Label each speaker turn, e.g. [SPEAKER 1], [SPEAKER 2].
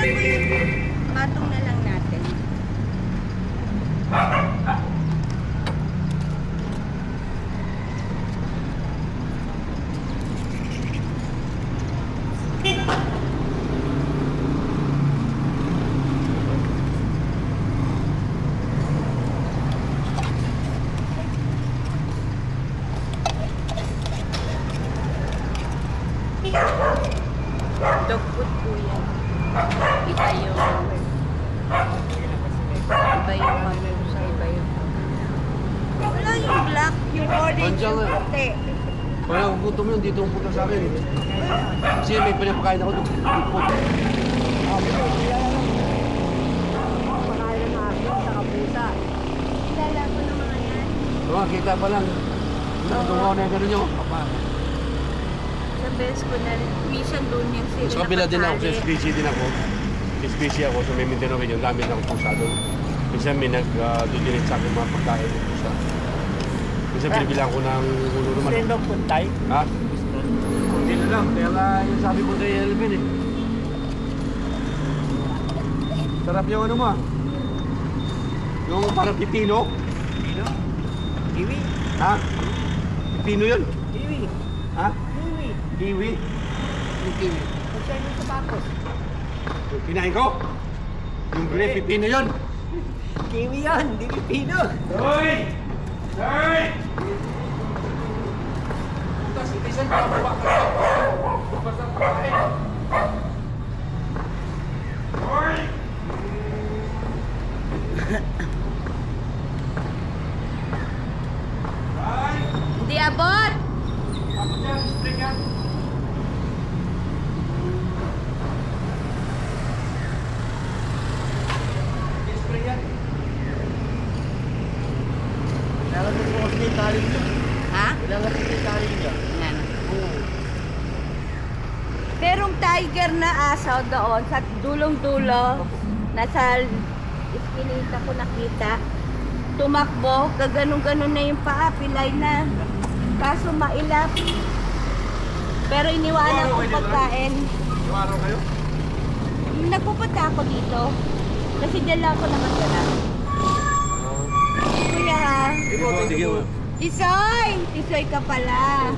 [SPEAKER 1] alam mo yun, patong na lang natin. Dog food po yan. Iba yung ano sa iba yung wala yung black, yung orange,
[SPEAKER 2] Andiyan
[SPEAKER 1] yung
[SPEAKER 2] nga.
[SPEAKER 1] puti.
[SPEAKER 2] Kaya kung gutom yun, dito ang punta sa akin. Kasi may pinapakain ako doon.
[SPEAKER 3] Pakain ng aso sa kapusa.
[SPEAKER 1] Kilala ko ng mga yan.
[SPEAKER 2] Kita pa lang. Tungaw na yung gano'n nyo.
[SPEAKER 1] Sa best ko na rin. Minsan doon yung sila
[SPEAKER 2] Sa kabila din ako, sa
[SPEAKER 1] napatali.
[SPEAKER 2] species din ako. Species ako, so may Mindanao rin yung gamit ng pusa doon. Minsan may nag-dudinit sa akin mga pagkain ng pusa. Minsan binibilang ko ng ulo naman.
[SPEAKER 3] Gusto nung puntay?
[SPEAKER 2] Ha? Hindi na lang, kaya nga yung sabi ko kay Elvin eh. Sarap yung ano mo ah. Yung parang pipino.
[SPEAKER 3] Pino? Kiwi?
[SPEAKER 2] Ha? Pipino yun?
[SPEAKER 3] Kiwi?
[SPEAKER 2] Ha?
[SPEAKER 3] Kiwi?
[SPEAKER 2] Kiwi? Yung kiwi.
[SPEAKER 3] Kung saan yung sapatos?
[SPEAKER 2] Yung kinain ko? Yung grape, pipino yun.
[SPEAKER 3] Kiwi yan, di pipino.
[SPEAKER 2] Hoy! Hoy! Tapos itisan ka ba ka? Basta pakain. Hoy! Hoy!
[SPEAKER 1] Hindi abot!
[SPEAKER 2] Ako dyan, spring yan. Spring yan.
[SPEAKER 3] Kailangan mo kasi yung talim niya.
[SPEAKER 1] Ha?
[SPEAKER 3] Kailangan mo yung talim niya.
[SPEAKER 1] Yan.
[SPEAKER 3] Oo.
[SPEAKER 1] Merong tiger na aso doon sa dulong-dulo. Nasa iskinita ko nakita. Tumakbo, gaganong-ganon na yung paa, pilay na. Kaso mailap. Pero iniwanan ko pagkain.
[SPEAKER 2] Iwaraw kayo?
[SPEAKER 1] Nagpupunta ako dito. Kasi dyan lang ako nakatira. Kuya,
[SPEAKER 2] Ikaw, tigil mo.
[SPEAKER 1] Tisoy! Tisoy ka pala.